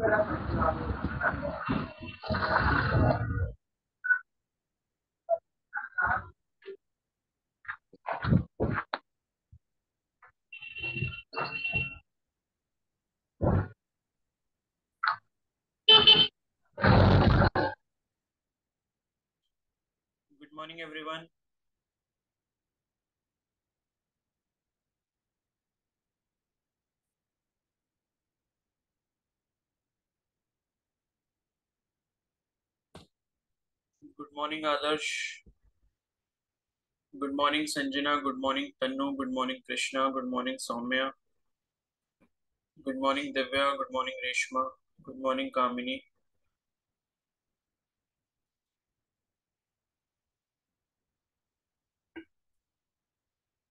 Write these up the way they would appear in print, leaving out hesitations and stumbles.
Good morning, everyone. Good morning, Adarsh. Good morning, Sanjana. Good morning, Tannu. Good morning, Krishna. Good morning, Soumya. Good morning, Divya. Good morning, Reshma. Good morning, Kamini.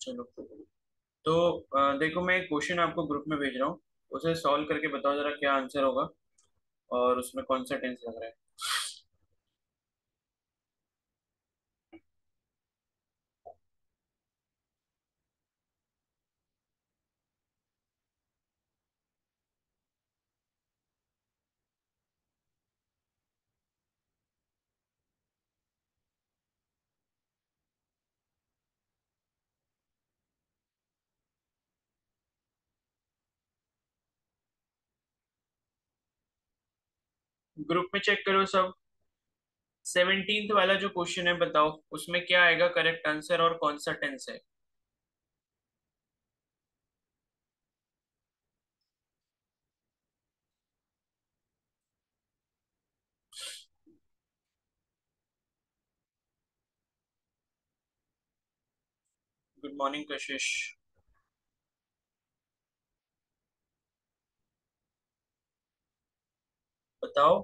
चलो, तो देखो, मैं एक question आपको group में भेज रहा हूँ, उसे सॉल्व करके बताओ जरा क्या आंसर होगा और उसमें कौन सा टेंस लग रहा है। ग्रुप में चेक करो सब। 17th वाला जो क्वेश्चन है बताओ उसमें क्या आएगा करेक्ट आंसर और कौन सा टेंस है। गुड मॉर्निंग कशिश। बताओ।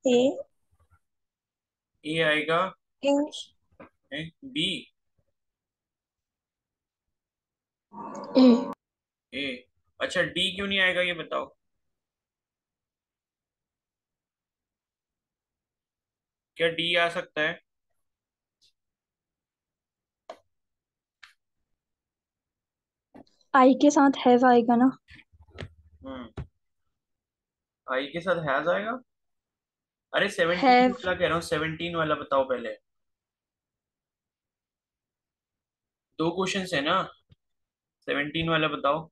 ए ए आएगा। बी। ए ए। अच्छा, डी क्यों नहीं आएगा ये बताओ। क्या डी आ सकता है। आई के साथ हैव आएगा ना। हम्म। आई के साथ हैज आएगा। अरे 17 हैव वाला कह रहा हूँ, 17 वाला बताओ पहले। दो क्वेश्चन है ना। 17 वाला बताओ।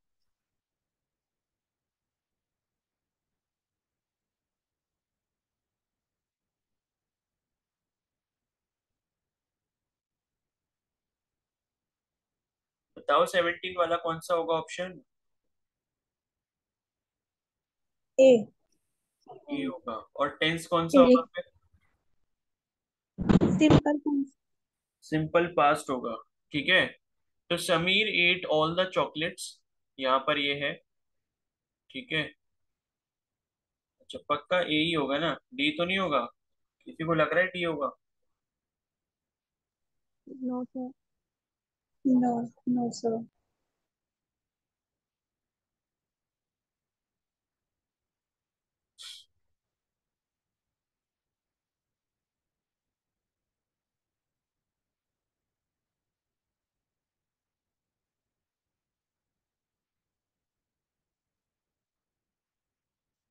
बताओ 17 वाला कौन सा होगा ऑप्शन। ए ए होगा। और टेंस कौन सा ए होगा फिर। सिंपल सिंपल पास्ट होगा। ठीक है। तो Sameer at all the chocolates, यहाँ पर ये है। ठीक है। अच्छा, पक्का ए ही होगा ना, डी तो नहीं होगा। किसी को लग रहा है डी होगा। No sir. No no sir.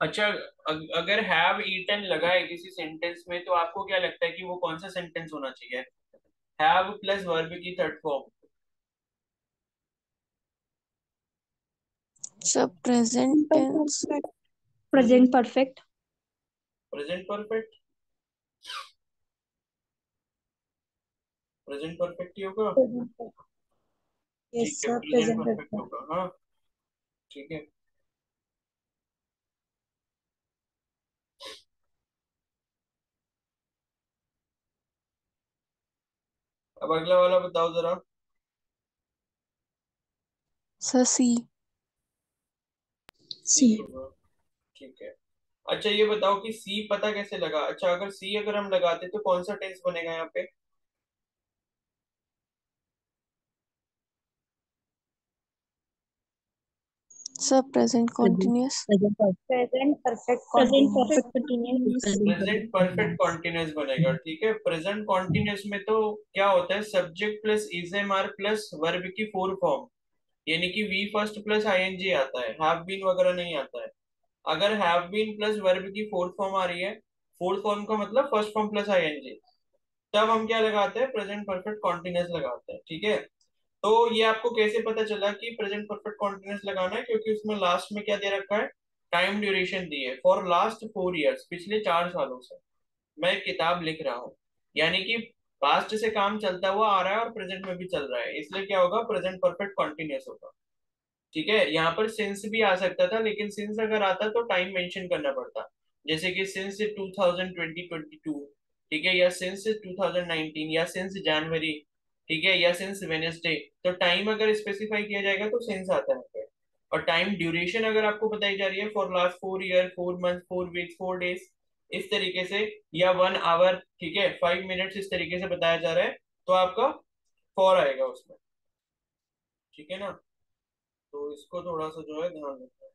अच्छा, अगर हैव ईटन लगा है किसी सेंटेंस में तो आपको क्या लगता है कि वो कौन सा सेंटेंस होना चाहिए। हैव प्लस वर्ब की थर्ड फॉर्म। सब present tense. Present perfect. Present perfect. Present perfect ही होगा। यस ठीक है, sir, present present perfect perfect. होगा, हाँ। ठीक है। अब अगला वाला बताओ जरा। सी। सी होगा। ठीक है। अच्छा, ये बताओ कि सी पता कैसे लगा। अच्छा, अगर सी अगर हम लगाते तो कौन सा टेंस बनेगा यहाँ पे। सब present continuous. Present perfect continuous. Present perfect continuous बनेगा। ठीक है। प्रेजेंट कॉन्टिन्यूस में तो क्या होता है, subject plus is am are plus verb की फोर फॉर्म। यानी कि वी फर्स्ट प्लस आईएनजी आता है, हैव बीन वगैरह नहीं आता है। अगर हैव बीन प्लस वर्ब की फोर्थ फॉर्म आ रही है, फोर्थ फॉर्म का मतलब फर्स्ट फॉर्म प्लस आईएनजी, तब हम क्या लगाते हैं, प्रेजेंट परफेक्ट कॉन्टिन्यूअस लगाते हैं, ठीक है। तो ये आपको कैसे पता चला कि प्रेजेंट परफेक्ट कॉन्टिन्यूअस लगाना है, क्योंकि उसमें लास्ट में क्या दे रखा है, टाइम ड्यूरेशन दी है, फॉर लास्ट 4 ईयर्स, पिछले 4 सालों से मैं किताब लिख रहा हूँ। यानी कि पास्ट से काम चलता हुआ आ रहा है और प्रेजेंट में भी चल रहा है, इसलिए क्या होगा, प्रेजेंट परफेक्ट कॉन्टिन्यूअस होगा। ठीक है, यहाँ पर सिंस भी आ सकता था, लेकिन सिंस अगर आता तो टाइम मेंशन करना पड़ता, जैसे कि सिंस 2022, ठीक है, या सिंस 2019, या सिंस जनवरी, ठीक है, या सिंस वेनेसडे। तो टाइम अगर स्पेसिफाई किया जाएगा तो सिंस आता है यहाँ पे। और टाइम ड्यूरेशन अगर आपको बताई जा रही है, for last 4 year, 4 month, 4 weeks, 4 days, इस तरीके से, या 1 आवर, ठीक है, 5 मिनट्स, इस तरीके से बताया जा रहा है, तो आपका फॉर आएगा उसमें, ठीक है ना। तो इसको थोड़ा सा जो है ध्यान रखना है।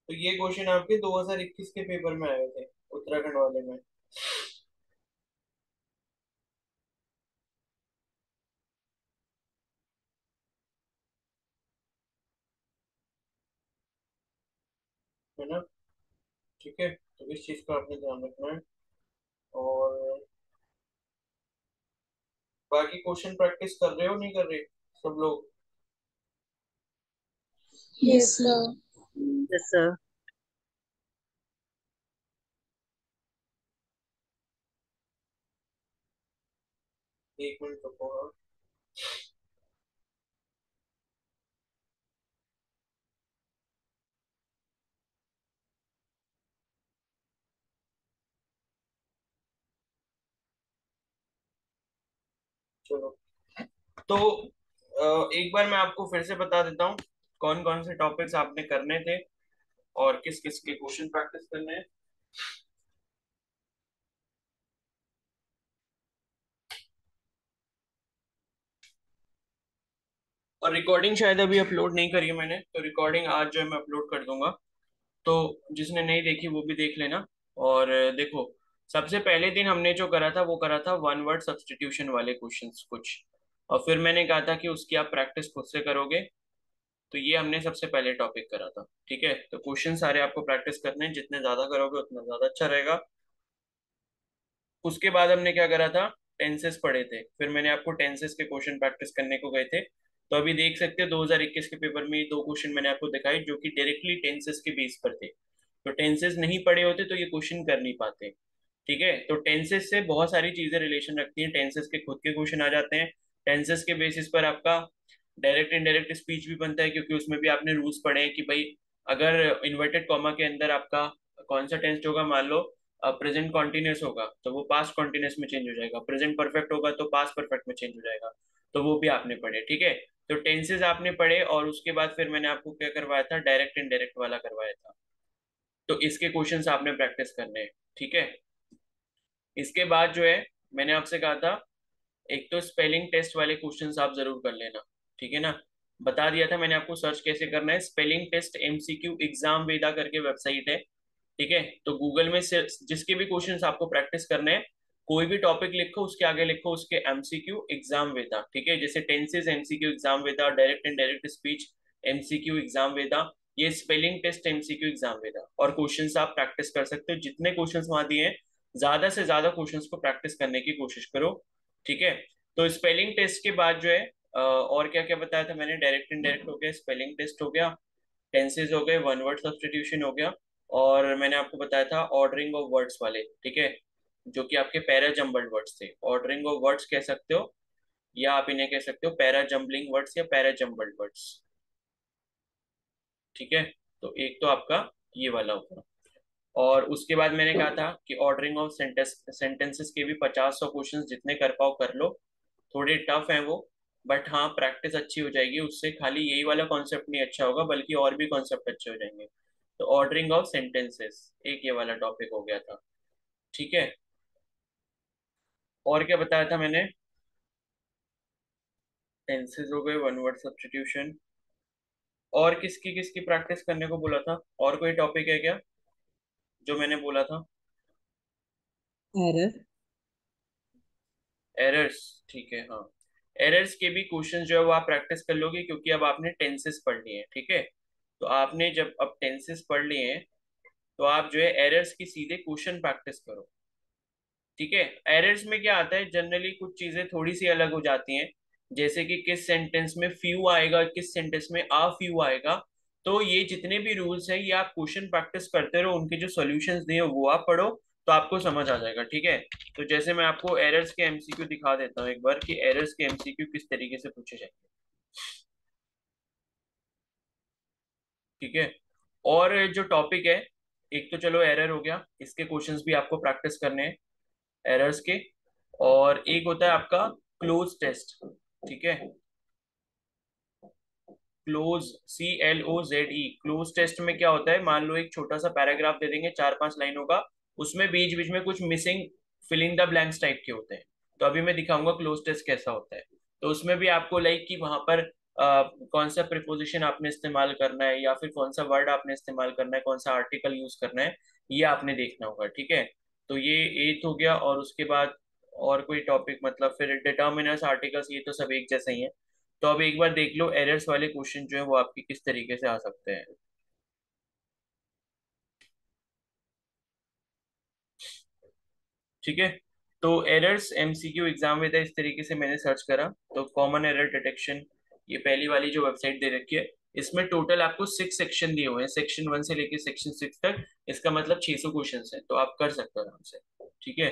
तो ये क्वेश्चन आपके 2021 के पेपर में आए थे, उत्तराखंड वाले में, है ना। ठीक है, तो इस चीज का आपने ध्यान रखना है। और बाकी क्वेश्चन प्रैक्टिस कर रहे हो नहीं कर रहे सब लोग? Yes, Yes, sir. sir. Yes, sir. 1 minute रुको, हाँ। चलो, तो एक बार मैं आपको फिर से बता देता हूँ कौन कौन से टॉपिक्स आपने करने थे और किस किस के क्वेश्चन प्रैक्टिस करने हैं। और रिकॉर्डिंग शायद अभी अपलोड नहीं करी है मैंने, तो रिकॉर्डिंग आज जो है मैं अपलोड कर दूंगा। तो जिसने नहीं देखी वो भी देख लेना। और देखो, सबसे पहले दिन हमने जो करा था वो करा था वन वर्ड सब्स्टिट्यूशन वाले क्वेश्चंस कुछ, और फिर मैंने कहा था कि उसकी आप प्रैक्टिस खुद से करोगे। तो ये हमने सबसे पहले टॉपिक करा था, ठीक है। तो क्वेश्चन सारे आपको प्रैक्टिस करने हैं, जितने ज्यादा करोगे उतना ज्यादा अच्छा रहेगा। उसके बाद हमने क्या करा था, टेंसेस पढ़े थे, फिर मैंने आपको टेंसेस के क्वेश्चन प्रैक्टिस करने को गए थे। तो अभी देख सकते हो 2021 के पेपर में ये दो क्वेश्चन मैंने आपको दिखाए जो कि डायरेक्टली टेंसेस के बेस पर थे। तो टेंसेस नहीं पढ़े होते तो ये क्वेश्चन कर नहीं पाते, ठीक है। तो टेंसेस से बहुत सारी चीजें रिलेशन रखती हैं, टेंसेस के खुद के क्वेश्चन आ जाते हैं, टेंसेस के बेसिस पर आपका डायरेक्ट इनडायरेक्ट स्पीच भी बनता है, क्योंकि उसमें भी आपने रूल्स पढ़े हैं कि भाई अगर इन्वर्टेड कॉमा के अंदर आपका कौन सा टेंस होगा, मान लो प्रेजेंट कॉन्टिन्यूस होगा तो वो पास्ट कॉन्टिन्यूस में चेंज हो जाएगा, प्रेजेंट परफेक्ट होगा तो पास्ट परफेक्ट में चेंज हो जाएगा। तो वो भी आपने पढ़े, ठीक है। तो टेंसेस आपने पढ़े, और उसके बाद फिर मैंने आपको क्या करवाया था, डायरेक्ट इनडायरेक्ट वाला करवाया था। तो इसके क्वेश्चंस आपने प्रैक्टिस करने हैं, ठीक है। इसके बाद जो है, मैंने आपसे कहा था एक तो स्पेलिंग टेस्ट वाले क्वेश्चंस आप जरूर कर लेना, ठीक है ना। बता दिया था मैंने आपको सर्च कैसे करना है, स्पेलिंग टेस्ट एमसीक्यू एग्जाम वेदा करके वेबसाइट है, ठीक है। तो गूगल में से जिसके भी क्वेश्चंस आपको प्रैक्टिस करने हैं, कोई भी टॉपिक लिखो उसके आगे लिखो उसके एमसीक्यू एग्जाम वेदा, ठीक है। जैसे टेंसेस एमसीक्यू एग्जाम वेदा, direct and direct speech MCQ exam वेदा, ये स्पेलिंग टेस्ट एमसीक्यू एग्जाम वेदा। और क्वेश्चंस आप प्रैक्टिस कर सकते हो, जितने क्वेश्चंस वहां दिए हैं ज्यादा से ज्यादा क्वेश्चंस को प्रैक्टिस करने की कोशिश करो, ठीक है। तो स्पेलिंग टेस्ट के बाद जो है और क्या क्या बताया था मैंने, डायरेक्ट इनडायरेक्ट हो गया, स्पेलिंग टेस्ट हो गया, टेंसेज हो गए, वन वर्ड सब्स्टिट्यूशन हो गया, और मैंने आपको बताया था ऑर्डरिंग ऑफ वर्ड्स वाले, ठीक है, जो कि आपके पैरा जम्बल्ड वर्ड्स थे। ऑर्डरिंग ऑफ वर्ड्स कह सकते हो, या आप इन्हें कह सकते हो पैरा जम्बलिंग वर्ड्स या पैरा जम्बल्ड वर्ड्स, ठीक है। तो एक तो आपका ये वाला होगा। और उसके बाद मैंने कहा था कि ऑर्डरिंग ऑफ सेंटेंसेस के भी 50-100 क्वेश्चन जितने कर पाओ कर लो, थोड़े टफ हैं वो, बट हाँ प्रैक्टिस अच्छी हो जाएगी उससे, खाली यही वाला कॉन्सेप्ट नहीं अच्छा होगा बल्कि और भी कॉन्सेप्ट अच्छे हो जाएंगे। तो ऑर्डरिंग ऑफ सेंटेंसेस एक ये वाला टॉपिक हो गया था, ठीक है। और क्या बताया था मैंने, टेंसेस हो गए, वन वर्ड सब्स्टिट्यूशन, और किसकी किसकी प्रैक्टिस करने को बोला था, और कोई टॉपिक है क्या जो मैंने बोला था? Error. एरर्स, ठीक है, हाँ। एरर्स के भी क्वेश्चन जो है वो आप प्रैक्टिस कर लोगे, क्योंकि अब आपने टेंसेस पढ़ लिए हैं, ठीक है। तो आपने जब अब टेंसेस पढ़ लिए हैं, तो आप जो है एरर्स की सीधे क्वेश्चन प्रैक्टिस करो, ठीक है। एरर्स में क्या आता है, जनरली कुछ चीजें थोड़ी सी अलग हो जाती हैं, जैसे कि किस सेंटेंस में फ्यू आएगा, किस सेंटेंस में आ फ्यू आएगा। तो ये जितने भी रूल्स हैं, ये आप क्वेश्चन प्रैक्टिस करते रहो, उनके जो सॉल्यूशंस दिए हैं वो आप पढ़ो, तो आपको समझ आ जाएगा, ठीक है। तो जैसे मैं आपको एरर्स के एमसीक्यू दिखा देता हूँ एक बार, कि एरर्स के एमसीक्यू किस तरीके से पूछे जाएंगे, ठीक है। और जो टॉपिक है, एक तो चलो एरर हो गया, इसके क्वेश्चंस भी आपको प्रैक्टिस करने हैं, एरर्स के। और एक होता है आपका क्लोज टेस्ट, ठीक है। क्लोज, CLOZE, क्लोज टेस्ट में क्या होता है, मान लो एक छोटा सा पैराग्राफ दे देंगे 4-5 लाइनों का, उसमें बीच बीच में कुछ missing filling the blanks type के होते हैं। तो अभी मैं दिखाऊंगा क्लोज टेस्ट कैसा होता है। तो उसमें भी आपको लाइक कि वहां पर कौन सा प्रिपोजिशन आपने इस्तेमाल करना है, या फिर कौन सा वर्ड आपने इस्तेमाल करना है, कौन सा आर्टिकल यूज करना है, ये आपने देखना होगा, ठीक है। तो ये एथ हो गया, और उसके बाद और कोई टॉपिक, मतलब फिर डिटर्मिनर्स, आर्टिकल्स, ये तो सब एक जैसे ही हैं। तो अब एक बार देख लो एरर्स वाले क्वेश्चन जो है वो आपके किस तरीके से आ सकते हैं, ठीक है। तो एरर्स एमसीक्यू एग्जाम में था, इस तरीके से मैंने सर्च करा, तो कॉमन एरर डिटेक्शन, ये पहली वाली जो वेबसाइट दे रखी है, इसमें टोटल आपको 6 सेक्शन दिए हुए हैं, सेक्शन 1 से लेके सेक्शन 6 तक। इसका मतलब 600 क्वेश्चन है, तो आप कर सकते हो आराम से, ठीक है।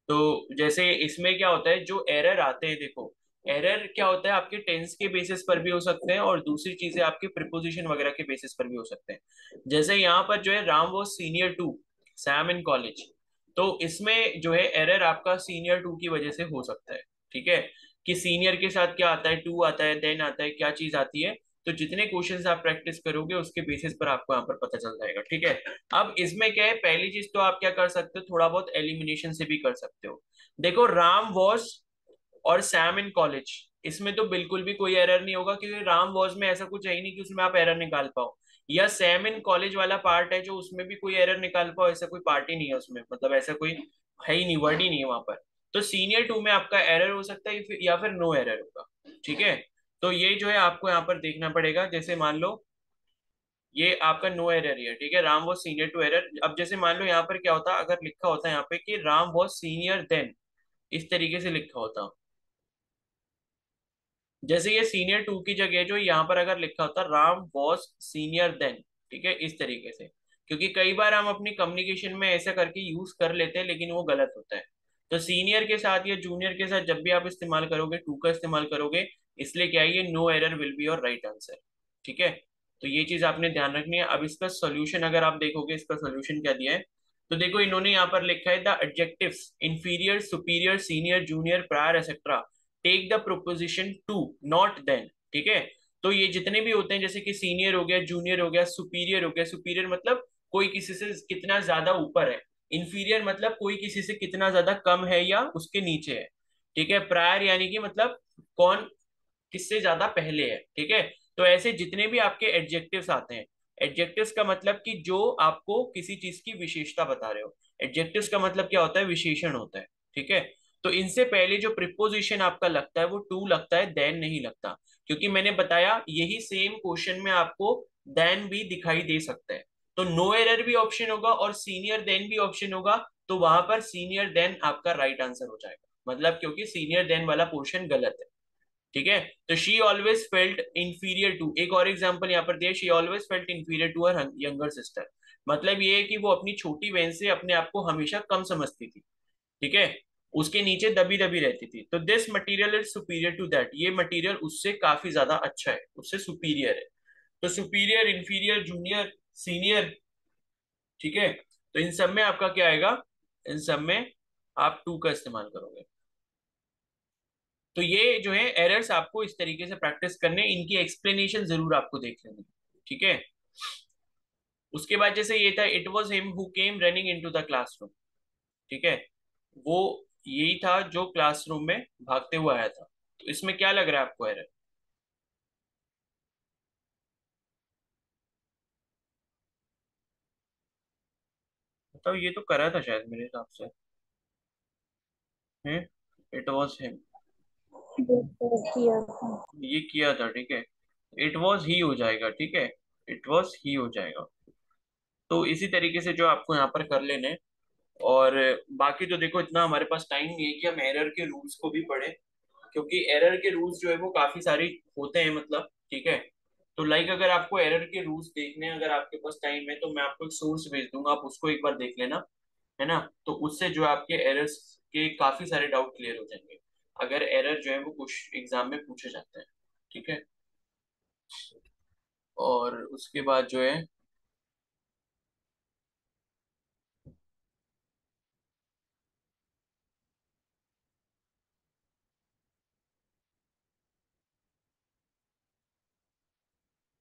तो जैसे इसमें क्या होता है, जो एरर आते हैं, देखो एरर क्या होता है, आपके टेंस के बेसिस पर भी हो सकते हैं, और दूसरी चीजें आपके प्रिपोजिशन वगैरह के बेसिस पर भी हो सकते हैं। जैसे यहाँ पर जो है, Ram was senior to Sam in college, तो इसमें जो है एरर आपका सीनियर टू की वजह से हो सकता है, ठीक है। कि सीनियर के साथ क्या आता है, टू आता है, देन आता है, क्या चीज आती है। तो जितने क्वेश्चंस आप प्रैक्टिस करोगे उसके बेसिस पर आपको यहाँ पर पता चल जाएगा, ठीक है। अब इसमें क्या है, पहली चीज तो आप क्या कर सकते हो, थोड़ा बहुत एलिमिनेशन से भी कर सकते हो। देखो राम वॉज और सैम इन कॉलेज, इसमें तो बिल्कुल भी कोई एरर नहीं होगा, क्योंकि राम वॉज में ऐसा कुछ है ही नहीं कि उसमें आप एरर निकाल पाओ। या सैम इन कॉलेज वाला पार्ट है जो, उसमें भी कोई एरर निकाल पाओ, ऐसा कोई पार्ट ही नहीं है उसमें, मतलब ऐसा कोई है ही नहीं, वर्ड ही नहीं है वहां पर। तो सीनियर टू में आपका एरर हो सकता है, या फिर नो एरर होगा, ठीक है। तो ये जो है आपको यहाँ पर देखना पड़ेगा, जैसे मान लो ये आपका नो एरर ही है, ठीक है, Ram was senior to error. अब जैसे मान लो यहाँ पर क्या होता, अगर लिखा होता है यहाँ पे कि राम वॉज सीनियर देन, इस तरीके से लिखा होता, जैसे ये सीनियर टू की जगह जो यहाँ पर अगर लिखा होता राम वॉज सीनियर देन, ठीक है, इस तरीके से। क्योंकि कई बार हम अपनी कम्युनिकेशन में ऐसा करके यूज कर लेते हैं, लेकिन वो गलत होता है। तो सीनियर के साथ या जूनियर के साथ जब भी आप इस्तेमाल करोगे, टू का इस्तेमाल करोगे, इसलिए क्या है, ये no error will be your right answer, ठीक है। तो ये चीज आपने ध्यान रखनी है। अब इसका सोल्यूशन अगर आप देखोगे, इसका सोल्यूशन क्या दिया है, तो देखो इन्होंने यहाँ पर लिखा है, the adjectives inferior, superior, senior, junior, prior, etcetera take the preposition to, not than, ठीक है। तो ये जितने भी होते हैं, जैसे कि सीनियर हो गया, जूनियर हो गया, सुपीरियर हो गया, सुपीरियर मतलब कोई किसी से कितना ज्यादा ऊपर है, इंफीरियर मतलब कोई किसी से कितना ज्यादा कम है या उसके नीचे है, ठीक है। प्रायर यानी कि मतलब कौन किससे ज्यादा पहले है, ठीक है। तो ऐसे जितने भी आपके एडजेक्टिव्स आते हैं, एडजेक्टिव्स का मतलब कि जो आपको किसी चीज की विशेषता बता रहे हो, एडजेक्टिव्स का मतलब क्या होता है, विशेषण होता है, ठीक है। तो इनसे पहले जो प्रिपोजिशन आपका लगता है वो टू लगता है, देन नहीं लगता। क्योंकि मैंने बताया यही सेम क्वेश्चन में आपको देन भी दिखाई दे सकता है। तो नो एरर भी ऑप्शन होगा और सीनियर देन भी ऑप्शन होगा, तो वहां पर सीनियर देन आपका राइट आंसर हो जाएगा, मतलब क्योंकि सीनियर देन वाला पोर्शन गलत है, ठीक है। तो she always felt inferior to, एक और एग्जांपल यहाँ पर दिया, she always felt inferior to her younger sister, मतलब ये है कि वो अपनी छोटी बहन से अपने आप को हमेशा कम समझती थी, ठीक है, उसके नीचे दबी दबी रहती थी। तो this material is superior to that, ये मटेरियल उससे काफी ज्यादा अच्छा है, उससे सुपीरियर है। तो सुपीरियर, इंफीरियर, जूनियर, सीनियर, ठीक है। तो इन सब में आपका क्या आएगा, इन सब में आप टू का इस्तेमाल करोगे। तो ये जो है एरर्स आपको इस तरीके से प्रैक्टिस करने, इनकी एक्सप्लेनेशन जरूर आपको देख लेनी, ठीक है। उसके बाद जैसे ये था, it was him who came running in to the classroom, ठीक है, वो यही था जो क्लासरूम में भागते हुए आया था। तो इसमें क्या लग रहा है आपको एरर, बताओ, ये तो करा था शायद मेरे हिसाब से है, इट वॉज हिम, ये तो किया था। ये किया था, ठीक है। इट वॉज ही हो जाएगा, ठीक है। इट वॉज ही हो जाएगा। तो इसी तरीके से जो आपको यहाँ पर कर लेने। और बाकी तो देखो, इतना हमारे पास टाइम नहीं है कि हम एरर के रूल्स को भी पढ़े, क्योंकि एरर के रूल्स जो है वो काफी सारे होते हैं, मतलब, ठीक है। तो लाइक अगर आपको एरर के रूल्स देखने हैं, अगर आपके पास टाइम है तो मैं आपको एक सोर्स भेज दूंगा, आप उसको एक बार देख लेना, है ना। तो उससे जो है आपके एरर्स के काफी सारे डाउट क्लियर हो जाएंगे, अगर एरर जो है वो कुछ एग्जाम में पूछे जाते हैं, ठीक है। और उसके बाद जो है,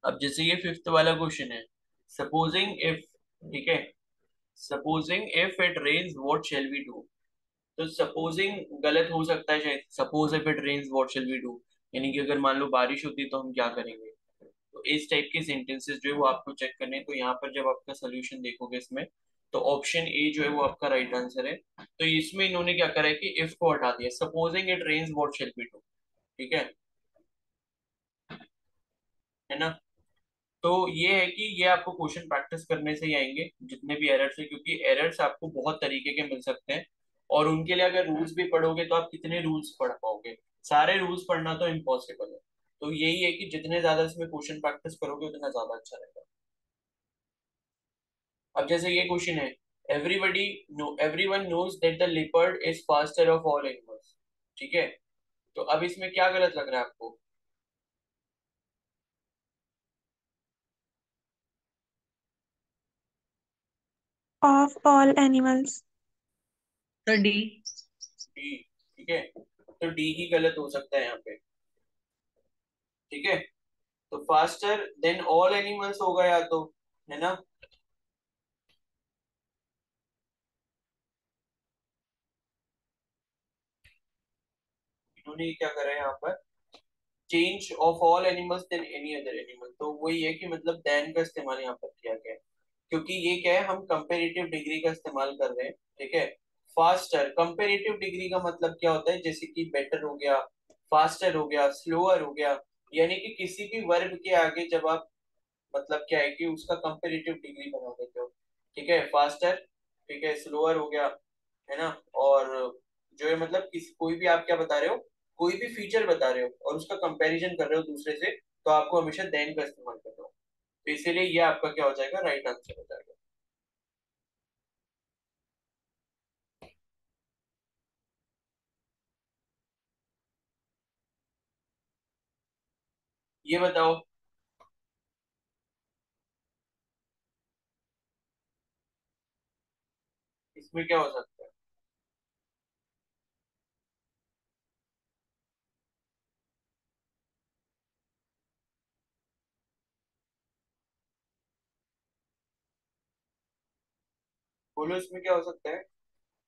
अब जैसे ये फिफ्थ वाला क्वेश्चन है, सपोजिंग इफ, ठीक है, supposing if it rains what shall we do. तो सपोजिंग गलत हो सकता है शायद, suppose if it rains what shall we do, यानी कि अगर मान लो बारिश होती है तो हम क्या करेंगे। तो इस टाइप के सेंटेंसेस जो है वो आपको चेक करने हैं। तो यहाँ पर जब आपका सोल्यूशन देखोगे इसमें, तो ऑप्शन ए जो है वो आपका राइट आंसर है। तो इसमें इन्होंने क्या करा है कि इफ को हटा दिया, supposing it rains what shall we do, ठीक है ना। तो ये है कि ये आपको क्वेश्चन प्रैक्टिस करने से ही आएंगे, जितने भी एरर्स है, क्योंकि एरर्स आपको बहुत तरीके के मिल सकते हैं। और उनके लिए अगर रूल्स भी पढ़ोगे तो आप कितने रूल्स पढ़ पाओगे, सारे रूल्स पढ़ना तो इम्पॉसिबल है। तो यही है कि जितने ज्यादा इसमें क्वेश्चन प्रैक्टिस करोगे उतना ज्यादा अच्छा रहेगा। अब जैसे ये क्वेश्चन है, everybody know everyone knows that the leopard is faster of all animals, ठीक है। तो अब इसमें क्या गलत लग रहा है आपको। Of all animals. तो डी। डी, ठीक है। तो डी ही गलत हो सकता है यहाँ पे, ठीक है। तो फास्टर देन ऑल एनिमल्स होगा या तो, है ना। इन्होंने क्या करा है यहाँ पर, change of all animals then any other animal, तो वही है कि मतलब देन का इस्तेमाल यहाँ पर किया गया है, क्योंकि ये क्या है, हम कंपेरेटिव डिग्री का इस्तेमाल कर रहे हैं, ठीक है। फास्टर, कंपेरेटिव डिग्री का मतलब क्या होता है, जैसे कि बेटर हो गया, फास्टर हो गया, स्लोअर हो गया, यानी कि किसी भी वर्ब के आगे जब आप, मतलब क्या है कि उसका कंपेरेटिव डिग्री बना देते हो, ठीक है। फास्टर, ठीक है, स्लोअर हो गया, है ना। और जो है मतलब किसी कोई भी आप क्या बता रहे हो, कोई भी फीचर बता रहे हो और उसका कंपैरिजन कर रहे हो दूसरे से, तो आपको हमेशा देन का इस्तेमाल करना हो। तो इसीलिए ये आपका क्या हो जाएगा, राइट आंसर हो जाएगा। ये बताओ, इसमें क्या हो सकता है। बोलो इसमें क्या हो सकता है।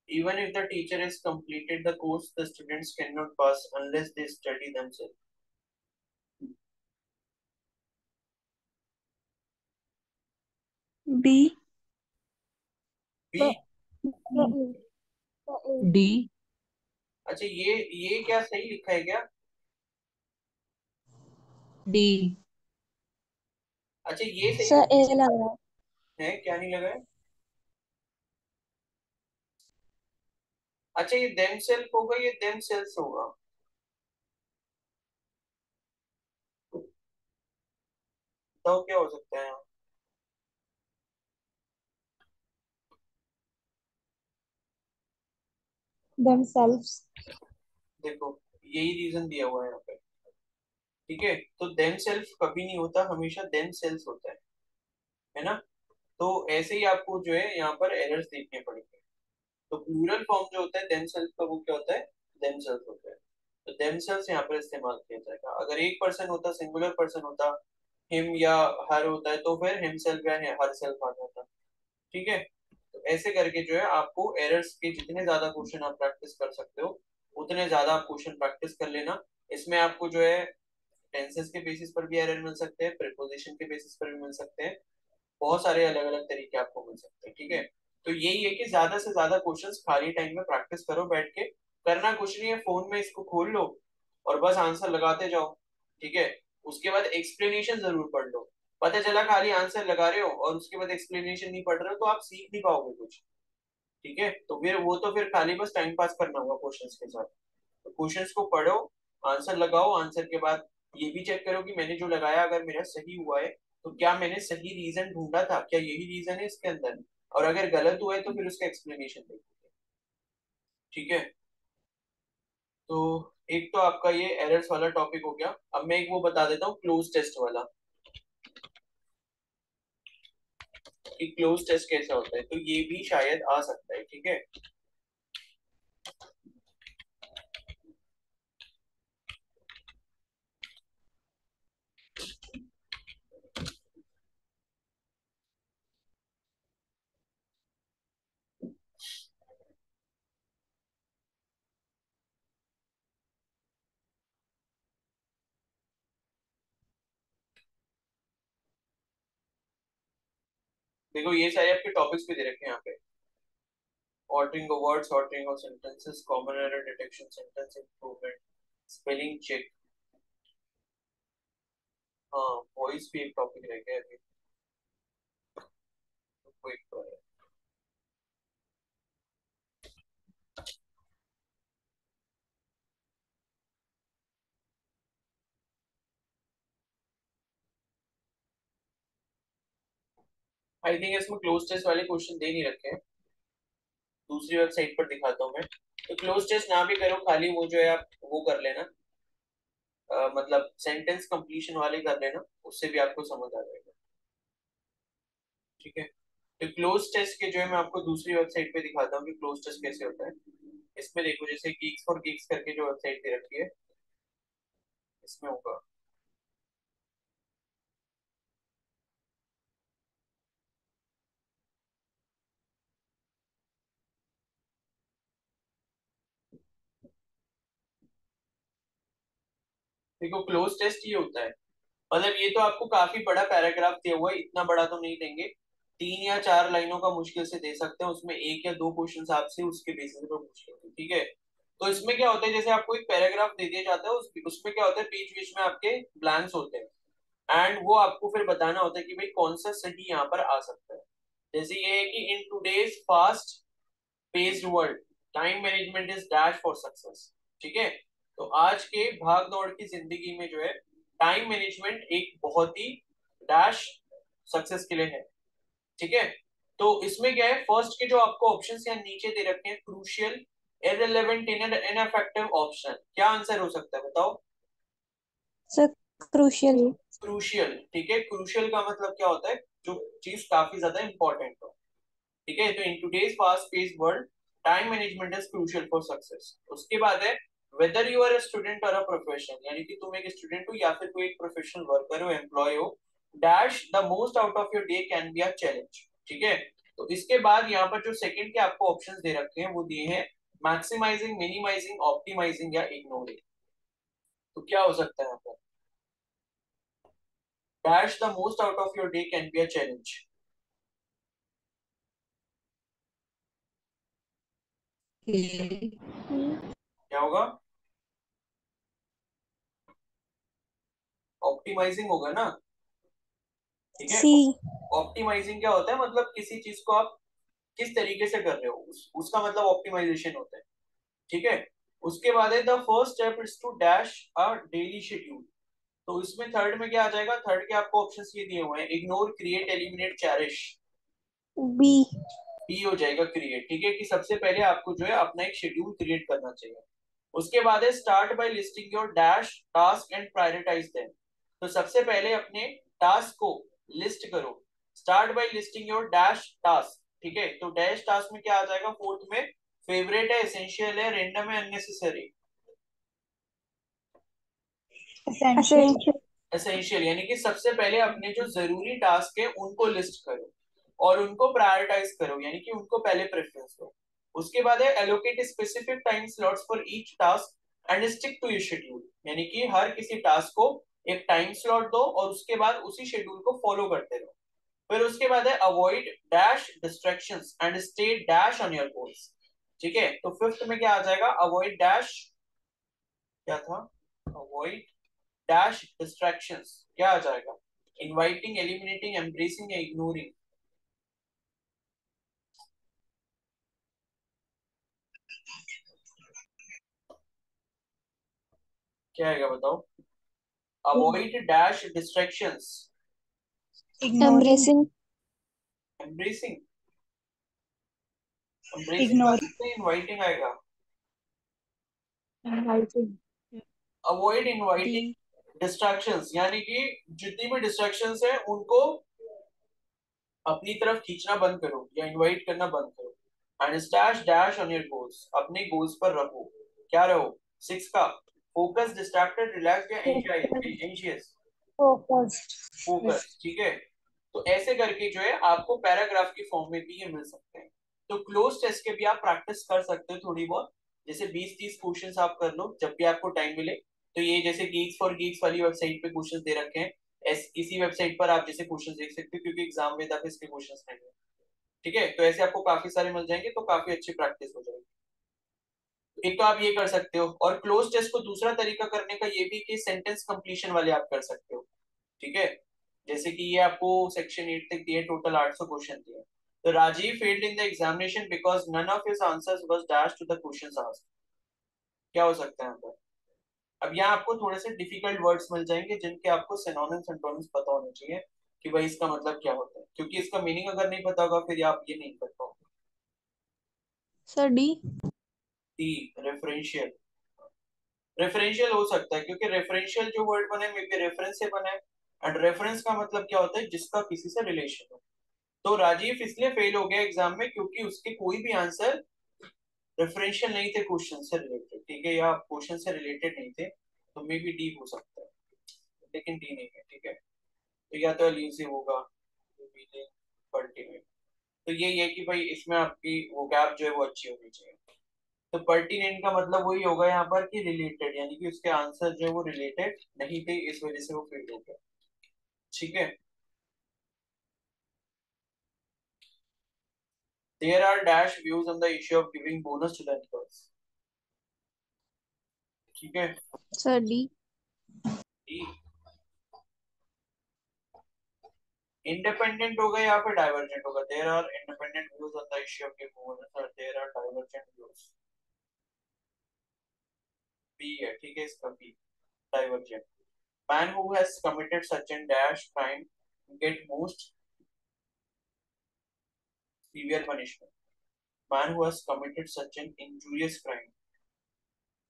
Even if the teacher has completed the course, the students cannot pass unless they study themselves. B. B. D. अच्छा, ये क्या सही लिखा है क्या। डी। अच्छा, ये सही सर ए लग रहा है। है, क्या नहीं लगा है। अच्छा, ये देम सेल्फ होगा, ये देम सेल्स होगा। बताओ क्या हो सकता है यहाँ? Themselves. देखो, यही रीजन दिया हुआ है यहाँ पे, ठीक है। तो देम सेल्फ कभी नहीं होता, हमेशा देम सेल्स होता है ना। तो ऐसे ही आपको जो है यहाँ पर एरर्स देखने पड़ेंगे। तो प्लूरल फॉर्म जो होता है देम सेल्फ का, वो क्या होता है, देम सेल्फ होता है। तो देम सेल्स यहाँ पर इस्तेमाल किया जाएगा। अगर एक पर्सन होता, सिंगुलर पर्सन होता, हिम या हर होता है, तो फिर हिमसेल्फ या हर सेल्फ आ जाता, ठीक है। तो ऐसे करके जो है आपको एरर्स के जितने ज्यादा क्वेश्चन आप प्रैक्टिस कर सकते हो, उतने ज्यादा आप क्वेश्चन प्रैक्टिस कर लेना। इसमें आपको जो है टेंसेस के बेसिस पर भी एरर मिल सकते हैं, प्रीपोजिशन के बेसिस पर भी मिल सकते हैं, बहुत सारे अलग अलग तरीके आपको मिल सकते हैं, ठीक है। तो यही है कि ज्यादा से ज्यादा क्वेश्चंस खाली टाइम में प्रैक्टिस करो बैठ के, करना कुछ नहीं है, फोन में इसको खोल लो और बस आंसर लगाते जाओ, ठीक है। उसके बाद एक्सप्लेनेशन जरूर पढ़ लो। पता चला खाली आंसर लगा रहे हो और उसके बाद एक्सप्लेनेशन नहीं पढ़ रहे हो तो आप सीख नहीं पाओगे कुछ, ठीक है। तो फिर वो तो फिर खाली बस टाइम पास करना होगा क्वेश्चंस के साथ। तो क्वेश्चंस को पढ़ो, आंसर लगाओ, आंसर के बाद ये भी चेक करो कि मैंने जो लगाया अगर मेरा सही हुआ है तो क्या मैंने सही रीजन ढूंढा था, क्या यही रीजन है इसके अंदर, और अगर गलत हुआ है तो फिर उसका एक्सप्लेनेशन देखो, ठीक है। तो एक तो आपका ये एरर्स वाला टॉपिक हो गया। अब मैं एक वो बता देता हूँ क्लोज टेस्ट वाला, कि क्लोज टेस्ट कैसा होता है, तो ये भी शायद आ सकता है, ठीक है। देखो ये सारे आपके टॉपिक्स भी दे रखे हैं यहाँ पे, ordering of words, ordering of sentences, common error detection, sentence improvement, spelling check। हाँ, वॉइस भी एक टॉपिक रह गया अभी, तो एक तो है। आई थिंक इसमें क्लोज टेस्ट वाले क्वेश्चन दे नहीं रखे हैं, दूसरी वेबसाइट पर दिखाता हूँ मैं। तो क्लोज टेस्ट ना भी करो, खाली वो जो है आप वो कर लेना, मतलब सेंटेंस कंप्लीशन वाले कर लेना, उससे भी आपको समझ आ जाएगा, ठीक है। तो क्लोज टेस्ट के जो है मैं आपको दूसरी वेबसाइट पे दिखाता हूँ कि क्लोज टेस्ट कैसे होता है। इसमें देखो जैसे गीक्स फॉर गीक्स करके जो वेबसाइट दे रखी है, इसमें होगा। देखो क्लोज टेस्ट ये होता है, मतलब ये तो आपको काफी बड़ा पैराग्राफ दिया हुआ है, इतना बड़ा तो नहीं देंगे, 3 या 4 लाइनों का मुश्किल से दे सकते हैं, उसमें 1 या 2 क्वेश्चन आपसे उसके बेसिस पे पूछ लेंगे, ठीक है। तो इसमें क्या होता है, जैसे आपको एक पैराग्राफ दे दिया जाता है, उसमें क्या होता है, बीच बीच में आपके ब्लैंक्स होते हैं, एंड वो आपको फिर बताना होता है कि भाई कौन सा सिटी यहाँ पर आ सकता है। जैसे ये है कि इन today's fast paced world time management is dash for success, ठीक है। तो आज के भाग दौड़ की जिंदगी में जो है टाइम मैनेजमेंट एक बहुत ही डैश सक्सेस के लिए है, ठीक है। तो इसमें क्या है, फर्स्ट के जो आपको ऑप्शंस यहाँ नीचे दे रखे हैं, क्रूशियल, इररिलेवेंट, इनइफेक्टिव ऑप्शन, क्या आंसर हो सकता है बताओ। Sir crucial. क्रूशियल, ठीक है। क्रूशियल का मतलब क्या होता है, जो चीज काफी ज्यादा इंपॉर्टेंट हो, ठीक है। तो in today's fast paced world time management is crucial for success. उसके बाद है whether you are a student और अ प्रोफेशन, यानी कि तुम एक स्टूडेंट हो या फिर कोई एक प्रोफेशनल वर्कर हो, एम्प्लॉय हो, dash the most out of your day can be a challenge, ठीक है। तो इसके बाद यहाँ पर जो सेकंड के आपको ऑप्शंस दे रखे हैं वो दिए हैं मैक्सिमाइजिंग, मिनिमाइजिंग, ऑप्टिमाइजिंग या इग्नोरिंग। तो क्या हो सकता है यहाँ पर, dash the most out of your day can be a challenge, Okay. क्या होगा, ऑप्टिमाइजिंग होगा ना, ठीक है। सी। ऑप्टिमाइजिंग क्या होता है, मतलब किसी चीज को आप किस तरीके से कर रहे हो, उसका मतलब ऑप्टिमाइजेशन होता है, ठीक है। उसके बाद है the first step is to dash a daily schedule. तो इसमें थर्ड में क्या आ जाएगा, थर्ड के आपको ऑप्शंस ये दिए हुए हैं, ignore, create, eliminate, cherish. B. B हो जाएगा क्रिएट, ठीक है, कि सबसे पहले आपको जो है अपना एक शेड्यूल क्रिएट करना चाहिए। उसके बाद है start by listing your dash task and prioritise them. तो सबसे पहले अपने टास्क को लिस्ट करो, start by listing your dash task, ठीक है। तो डैश टास्क में क्या आ जाएगा, फोर्थ में फेवरेट है, एसेंशियल है, रैंडम है, अननेसेसरी। essential, essential. एसेंशियल यानी कि सबसे पहले अपने जो जरूरी टास्क है उनको लिस्ट करो और उनको प्रायोरिटाइज करो, यानी कि उनको पहले प्रेफरेंस दो। उसके बाद है allocate specific time slots for each task and stick to your schedule, यानी कि हर किसी टास्क को एक टाइम स्लॉट दो और उसके बाद उसी शेड्यूल को फॉलो करते रहो। फिर उसके बाद है avoid dash distractions and stay dash on your goals, ठीक है। तो फिफ्थ में क्या आ जाएगा, अवॉइड डैश, क्या था, अवॉइड डैश डिस्ट्रैक्शंस, क्या आ जाएगा? इनवाइटिंग, एलिमिनेटिंग, एम्ब्रेसिंग या इग्नोरिंग? क्या आएगा बताओ? Avoid dash distractions, Ignoring. embracing, embracing, embracing कर Ignoring. सकते हैं, इनवाइटिंग आएगा। Inviting. Avoid inviting D. Distractions, यानी कि जितनी भी डिस्ट्रैक्शंस है उनको अपनी तरफ खींचना बंद करो या इनवाइट करना बंद करो। And stash dash on your goals, अपने गोल्स पर रहो। क्या रहो? 6 का फोकस, डिस्ट्रैक्टेड, रिलैक्स्ड या एंशियस? Focused. Yes. फोकस, ठीक है। तो ऐसे करके जो है आपको पैराग्राफ की फॉर्म में भी ये मिल सकते हैं। तो क्लोज टेस्ट के भी आप प्रैक्टिस कर सकते हो थोड़ी बहुत, जैसे 20-30 क्वेश्चंस आप कर लो जब भी आपको टाइम मिले। तो ये जैसे गीक्स फॉर गीक्स वाली वेबसाइट पे क्वेश्चंस दे रखे हैं, इसी वेबसाइट पर आप जैसे क्वेश्चंस देख सकते हो, क्योंकि एग्जाम में तक इसके क्वेश्चंस नहीं है। ठीक है, तो ऐसे आपको काफी सारे मिल जाएंगे, तो काफी अच्छी प्रैक्टिस हो जाएगी। एक तो आप ये कर सकते हो, और क्लोज टेस्ट को दूसरा तरीका करने का ये भी कि सेंटेंस कंप्लीशन वाले आप कर सकते हो। ठीक है, जैसे कि ये आपको सेक्शन 8 तक दिए, टोटल 800 क्वेश्चन दिए। तो Rajiv failed in the examination because none of his answers was dash to the questions asked. क्या हो सकता है अंदर? अब यहाँ आपको थोड़े से डिफिकल्ट वर्ड्स मिल जाएंगे जिनके आपको सिनोनिम्स एंटोनिम्स पता होने चाहिए कि भाई इसका मतलब क्या होता है, क्योंकि इसका मीनिंग अगर नहीं पता होगा फिर आप ये नहीं कर पाओगे। sir D, D, referential. Referential हो सकता है क्योंकि रेफरेंशियल जो वर्ड बने मे बी रेफरेंस से बने, एंड रेफरेंस का मतलब क्या होता है? जिसका किसी से रिलेशन हो। तो राजीव इसलिए फेल हो गया एग्जाम में क्योंकि उसके कोई भी आंसर रेफरेंशियल नहीं थे क्वेश्चन से रिलेटेड, ठीक है, या क्वेश्चन से रिलेटेड नहीं थे। तो मे बी डी हो सकता है, लेकिन डी नहीं है। ठीक है, तो या तो एल्यूसिव होगा, पर्टिनेंट। तो यही है कि भाई इसमें आपकी वो गैप जो है वो अच्छी होनी चाहिए। तो पर्टिनेंट का मतलब वही होगा यहाँ पर कि रिलेटेड, यानी कि उसके आंसर जो है वो रिलेटेड नहीं थे, इस वजह से वो फेल हो गया। ठीक है, there are dash views on the issue of giving bonus to the employees। ठीक है, sir D, इंडिपेंडेंट होगा या फिर डाइवर्जेंट होगा? There are independent views on the issue of giving bonus और there are divergent views. B है, ठीक है, इसका B, divergent. Man who has committed such an dash crime get most severe punishment. Man who has committed such an injurious crime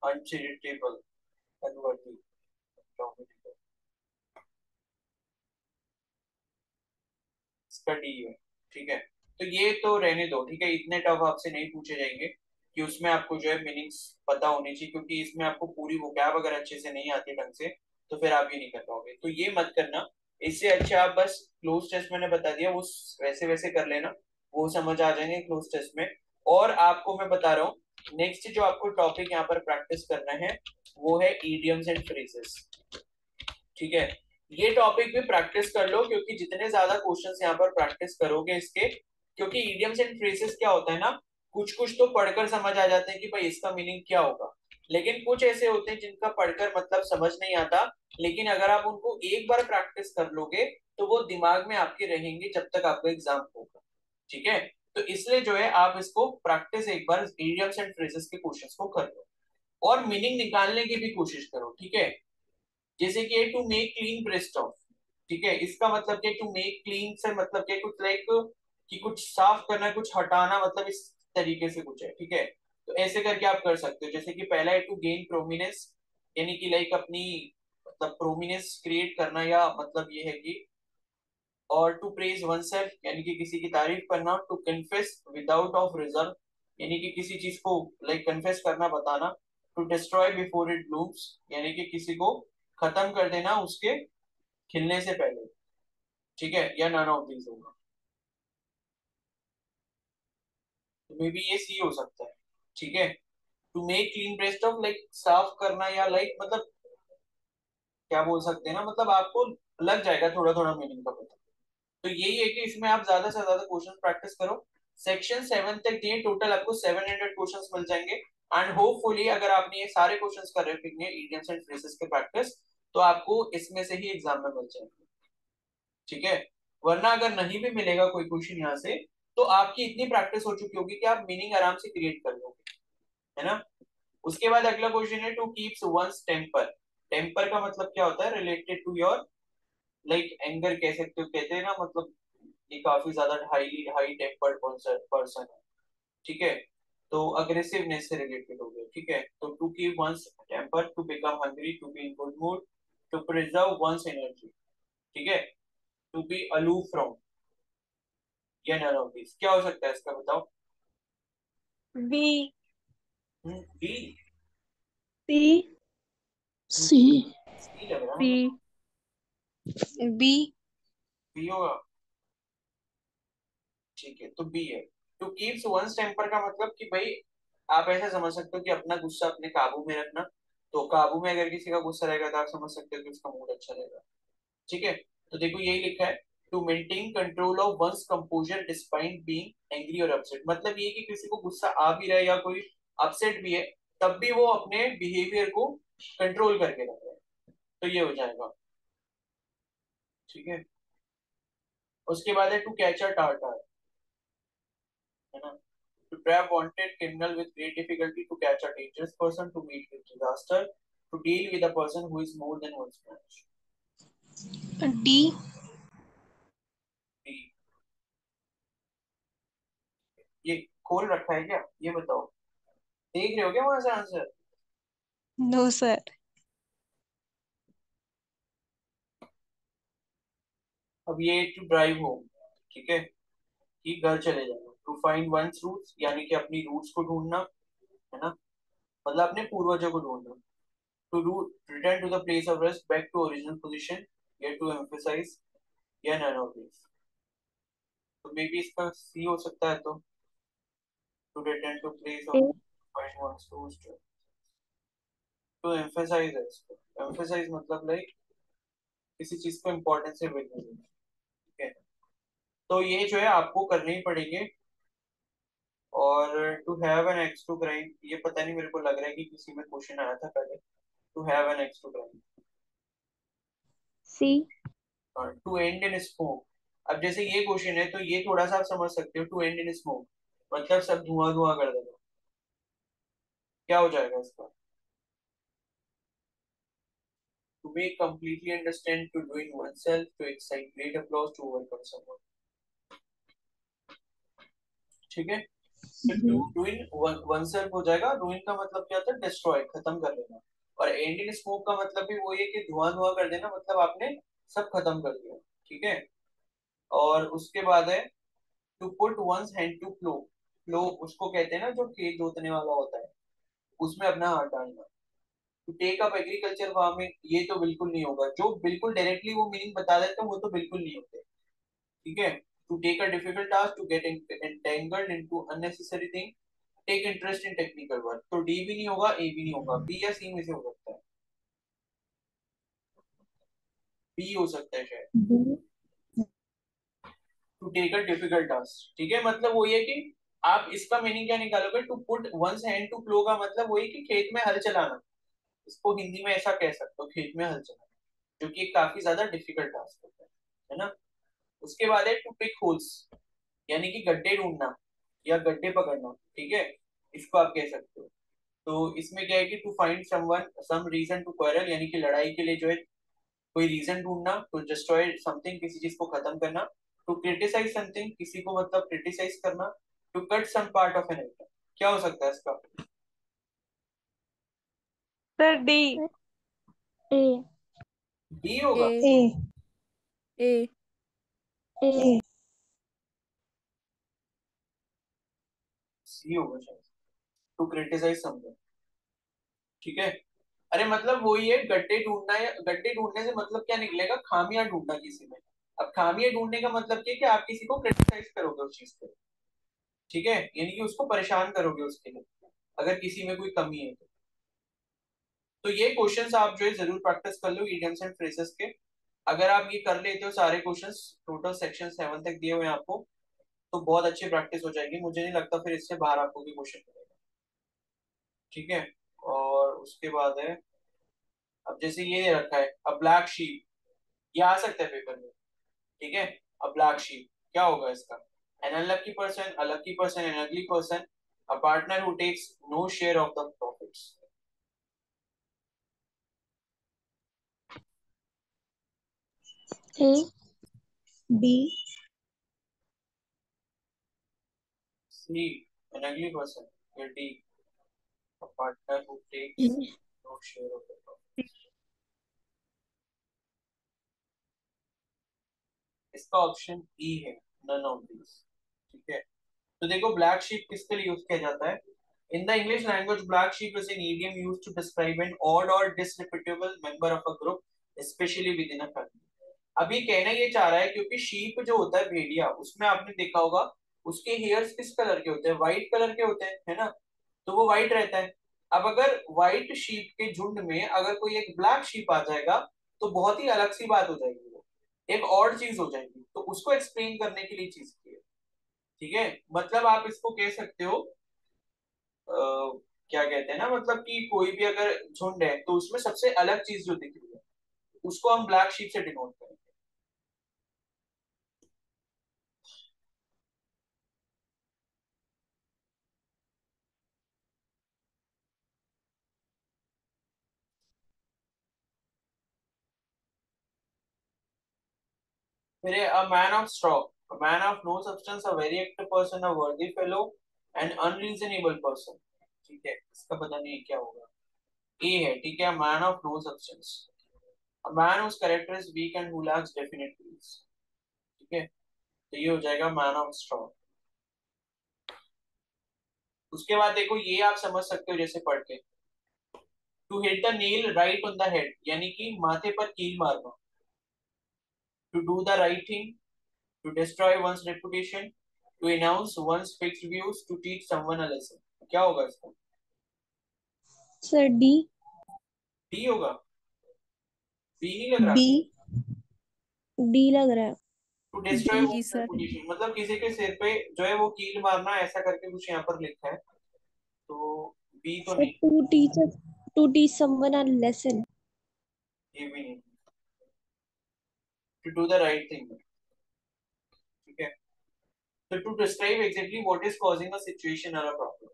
uncharitable unworthy. इसका D है। ठीक है, तो ये तो रहने दो, ठीक है, इतने टफ आपसे नहीं पूछे जाएंगे कि उसमें आपको जो है मीनिंग्स पता होनी चाहिए, क्योंकि इसमें आपको पूरी वोकैब अगर अच्छे से नहीं आती ढंग से तो फिर आप ये नहीं कर पाओगे, तो ये मत करना। इससे अच्छा आप बस क्लोज टेस्ट मैंने बता दिया वो वैसे वैसे कर लेना, वो समझ आ जाएंगे क्लोज टेस्ट में। और आपको मैं बता रहा हूँ नेक्स्ट जो आपको टॉपिक यहाँ पर प्रैक्टिस करना है वो है इडियम्स एंड फ्रेजेस। ठीक है, ये टॉपिक भी प्रैक्टिस कर लो, क्योंकि जितने ज्यादा क्वेश्चंस यहाँ पर प्रैक्टिस करोगे इसके, क्योंकि इडियम्स एंड फ्रेजेस क्या होता है ना, कुछ कुछ तो पढ़कर समझ आ जाते हैं कि भाई इसका मीनिंग क्या होगा, लेकिन कुछ ऐसे होते हैं जिनका पढ़कर मतलब समझ नहीं आता, लेकिन अगर आप उनको एक बार प्रैक्टिस कर लोगे तो वो दिमाग में आपके रहेंगे जब तक आपका एग्जाम होगा। ठीक है, तो इसलिए जो है आप इसको प्रैक्टिस एक बार इडियम्स एंड फ्रेजेस के क्वेश्चंस को कर लो और मीनिंग निकालने की भी कोशिश करो। ठीक है, जैसे कि to make clean breast of, ठीक है, इसका मतलब क्या? टू मेक क्लीन से मतलब क्या? कुछ लाइक कि कुछ साफ करना, कुछ हटाना, मतलब इस तरीके से कुछ है। ठीक है, तो ऐसे करके आप कर सकते हो। जैसे कि पहला है टू गेन प्रोमिनेंस, यानी कि लाइक अपनी मतलब प्रोमिनेंस क्रिएट करना, या मतलब ये है कि, और टू प्रेज वन सेल्फ, यानी कि किसी की तारीफ करना। To confess without of reserve, यानी कि किसी चीज को लाइक कन्फेस करना, बताना। To destroy before it blooms, यानी कि किसी को खत्म कर देना उसके खिलने से पहले। ठीक है, या नन ऑफ दीज होगा, तो मे बी ये सी हो सकता है। ठीक है, to make clean breast of like साफ करना, या लाइक मतलब क्या बोल सकते हैं ना, मतलब आपको लग जाएगा थोड़ा थोड़ा मीनिंग का पता। तो यही है कि इसमें आप ज्यादा से ज्यादा क्वेश्चन प्रैक्टिस करो। सेक्शन 7 तक दिए, टोटल आपको 700 क्वेश्चंस मिल जाएंगे। एंड होपफुली अगर आपने ये सारे क्वेश्चंस कर रखे हैं इडियम्स एंड फ्रेजेस के प्रैक्टिस, तो आपको इसमें से ही एग्जाम में मिल जाएंगे, ठीक है। वरना अगर नहीं भी मिलेगा कोई क्वेश्चन यहाँ से, तो आपकी इतनी प्रैक्टिस हो चुकी होगी कि आप मीनिंग आराम से क्रिएट कर लोगे, है ना। उसके बाद अगला क्वेश्चन है to keeps one's temper. Temper का मतलब क्या होता है? Related to your like anger कह सकते हो, कहते हैं ना, मतलब ये काफी ज्यादा हाईली हाई टेम्पर्ड पर्सन है, ठीक है। तो अग्रेसिवनेस से रिलेटेड हो गया, ठीक है। तो to keep one's temper, to become hungry, to be in good mood, to preserve one's energy, ठीक है। टू बी अलूफ फ्रॉम, या नन ऑफ दिस, क्या हो सकता है इसका बताओ? बी। बी। सी। सी। सी लग रहा है सी। मुझे। बी। बी होगा, ठीक है, तो बी है। टू कीप्स वंस टेम्पर का मतलब कि भाई आप ऐसा समझ सकते हो कि अपना गुस्सा अपने काबू में रखना। तो काबू में अगर किसी का गुस्सा रहेगा तो आप समझ सकते हो कि उसका मूड अच्छा रहेगा, ठीक है। तो देखो यही लिखा है, to maintain control of one's composure despite being angry और अपसेट। मतलब ये कि किसी को गुस्सा आ भी रहा है या कोई अपसेट भी है, तब भी वो अपने बिहेवियर को कंट्रोल करके रख रहे हैं, तो ये हो जाएगा, ठीक है। उसके बाद है टू कैच अ टार्टर, है ना। To trap wanted criminal with great difficulty, to catch a dangerous person, to meet with disaster, to deal with a person who is more than one's match. D. B. ये खोल रखा है क्या, ये बताओ? देख रहे हो क्या वहां से आंसर? No sir. अब ये टू ड्राइव होम, ठीक है, कि घर चले जाना। टू फाइंड वंस रूट्स, यानी कि अपनी रूट्स को ढूंढना, है ना, मतलब अपने पूर्वजों को ढूंढना। To return to the place of rest, back to original position, या टू एम्फसाइज, या नन ऑफ दिस। तो मे बी इसका सी हो सकता है, तो to return to place of find one's toast, to emphasize है इसको। emphasize मतलब लाइक किसी चीज को इम्पोर्टेंस से बढ़ाना, ठीक है। तो ये जो है आपको करने ही पड़ेंगे। और to have an axe to crime, ये पता नहीं, मेरे को लग रहा है कि किसी में क्वेश्चन आया था पहले, to have an axe to crime. C. To end in smoke, अब जैसे ये क्वेश्चन है तो ये थोड़ा सा आप समझ सकते हो, टू एंड इन स्मोक मतलब सब धुआं धुआं कर देगा, क्या हो जाएगा इसका? To make completely understand, to doing oneself, to excite great applause, to overcome someone, ठीक है। तो टू डूइंग वनसेल्फ हो जाएगा। डूइंग का मतलब क्या होता है? डिस्ट्रॉय, खत्म कर देना। और एंड इन स्मोक का मतलब भी वही है कि धुआं धुआं कर देना, मतलब आपने सब खत्म कर दिया, ठीक है। और उसके बाद है to put one's hand to plough. Plough उसको कहते हैं ना जो खेत जोतने वाला होता है, उसमें अपना हाथ डालना। To take up agriculture farming, ये तो बिल्कुल नहीं होगा, जो बिल्कुल डायरेक्टली वो मीनिंग बता देते हैं वो तो बिल्कुल नहीं होते, ठीक है। To take a difficult task, to get entangled into unnecessary thing, take interest in technical work. तो डी भी नहीं होगा, ए भी नहीं होगा, बी या सी में से हो सकता है। बी हो सकता है शायद। To take a difficult task, ठीक है, मतलब वो ये कि आप इसका मीनिंग क्या निकालोगे? To put one's hand to plough का मतलब वही कि खेत में हल चलाना। इसको हिंदी में ऐसा कह सकते हो, खेत में हल चलाना, जो कि काफी ज्यादा डिफिकल्ट टास्क होता है ना। उसके बाद है टू पिक होल्स, यानी कि गड्ढे ढूंढना या गड्ढे पकड़ना, ठीक है, इसको आप कह सकते हो। तो इसमें क्या है कि to find someone some reason to quarrel, यानी कि लड़ाई के लिए जो है कोई रीजन ढूंढना। टू डिस्ट्रॉय समथिंग, किसी चीज को खत्म करना। टू क्रिटिसाइज समथिंग, किसी को मतलब क्रिटिसाइज करना। To cut some part of an item, क्या हो सकता है इसका? Sir D. ए। डी होगा। ए। ए। ए। ए। सी होगा शायद, टू क्रिटिसाइज समथिंग, ठीक है। अरे मतलब वही है, गड्ढे ढूंढना, या गड्ढे ढूंढने से मतलब क्या निकलेगा? खामियां ढूंढना किसी में। अब खामियां ढूंढने का मतलब क्या है कि आप किसी को क्रिटिसाइज करोगे उस चीज को, ठीक है, यानी कि उसको परेशान करोगे उसके लिए, अगर किसी में कोई कमी है तो ये क्वेश्चंस आप जो है जरूर प्रैक्टिस कर लो इडियम्स एंड फ्रेजेस के। अगर आप ये कर लेते हो सारे क्वेश्चंस, टोटल सेक्शन 7 तक दिए हुए हैं आपको, तो बहुत अच्छी प्रैक्टिस हो जाएगी। मुझे नहीं लगता फिर इससे बाहर आपको कोई क्वेश्चन मिलेगा। ठीक है। और उसके बाद है, अब जैसे ये रखा है अ ब्लैक शीप, ये आ सकता है पेपर में, ठीक है। अ ब्लैक शीप क्या होगा इसका? An unlucky person, a lucky person, an ugly person, a partner who takes no share of the profits. A. B. C an ugly person, या D a partner who A. Takes no share of the profits. इसका option E है, none of these, ठीक है। तो देखो black sheep किसके लिए use किया जाता है? In the English language black sheep is an idiom used to describe an odd or disreputable member of a group, especially within a family. अभी कहना ये चाह रहा है क्योंकि शीप जो होता है भेड़िया, उसमें आपने देखा होगा उसके हेयर्स किस कलर के होते हैं? व्हाइट कलर के होते हैं, है ना। तो वो व्हाइट रहता है। अब अगर व्हाइट शीप के झुंड में अगर कोई एक ब्लैक शीप आ जाएगा तो बहुत ही अलग सी बात हो जाएगी, वो एक और चीज हो जाएगी। तो उसको एक्सप्लेन करने के लिए चीज की है, ठीक है। मतलब आप इसको कह सकते हो क्या कहते हैं ना, मतलब कि कोई भी अगर झुंड है तो उसमें सबसे अलग चीज जो दिख रही है उसको हम ब्लैक शीप से डिनोट करेंगे। फिर a man of straw, a man of no substance, a very active person, a worthy fellow, N unreasonable person, ठीक है। इसका पता नहीं क्या होगा। ए है, ठीक है, man of no substance, a man whose character is weak and who lacks definite views, ठीक है। तो ये हो जाएगा मैन ऑफ स्ट्रॉ। उसके बाद देखो ये आप समझ सकते हो जैसे पढ़ के, to hit the nail right on the head, यानी कि माथे पर कील मारना। To do the right thing, to destroy one's reputation, to announce one's fixed views, to teach someone a lesson. क्या होगा इसका? Sir, D. डी होगा? बी नहीं लग रहा? B. D लग रहा है। To destroy D one's sir. Reputation, मतलब किसी के सिर पे जो है वो कील मारना, ऐसा करके कुछ यहाँ पर लिखा है। तो बी तो Sir, नहीं, to teach someone a lesson. ये भी नहीं। To do the right thing, ठीक है। तो to describe exactly what is causing a situation और अ प्रॉब्लम।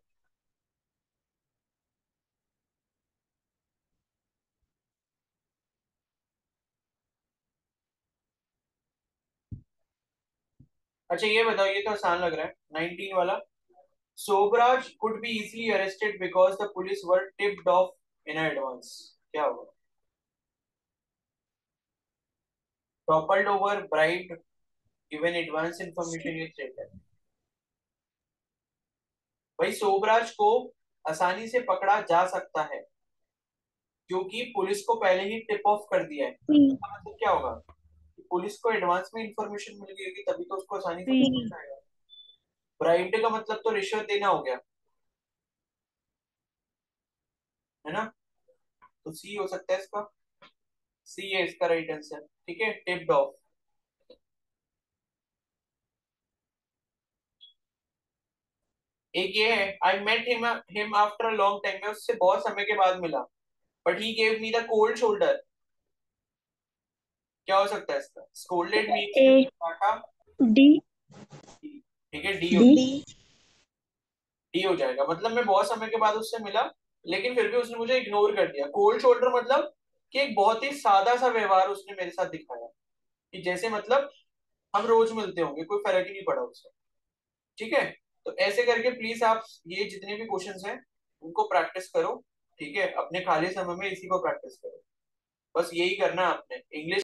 अच्छा ये बताओ, ये तो आसान लग रहा है, 19 वाला। Sobhraj could be easily arrested because the police were tipped off in advance, क्या होगा? toppled over, bribed, given advance information, ये threat है। भाई सोबराज को आसानी से पकड़ा जा सकता है क्योंकि पुलिस को पहले ही टिप ऑफ कर दिया है। C. इसका मतलब क्या होगा? कि पुलिस को एडवांस में इंफॉर्मेशन मिल गई होगी तभी तो उसको आसानी से पकड़ा C. जाएगा। ब्राइब्ड का मतलब तो रिश्वत देना हो गया, है ना। तो सी हो सकता है इसका, सी है इसका राइट आंसर, ठीक है, टिप्ड ऑफ। एक ये है, I met him after a long time, मैं उससे बहुत समय के बाद मिला, but he gave me the cold shoulder. क्या हो सकता है इसका? Scolded me, A. डांटा। D. ठीक है, डी हो, D. डी हो जाएगा। मतलब मैं बहुत समय के बाद उससे मिला लेकिन फिर भी उसने मुझे इग्नोर कर दिया। कोल्ड शोल्डर मतलब कि एक बहुत ही सादा सा व्यवहार उसने मेरे साथ दिखाया, कि जैसे मतलब हम रोज मिलते होंगे, कोई फर्क ही नहीं पड़ा उससे, ठीक है। तो ऐसे करके प्लीज आप ये जितने भी क्वेश्चंस हैं उनको प्रैक्टिस करो, ठीक है। अपने खाली समय में इसी को प्रैक्टिस करो, बस यही करना है आपने। इंग्लिश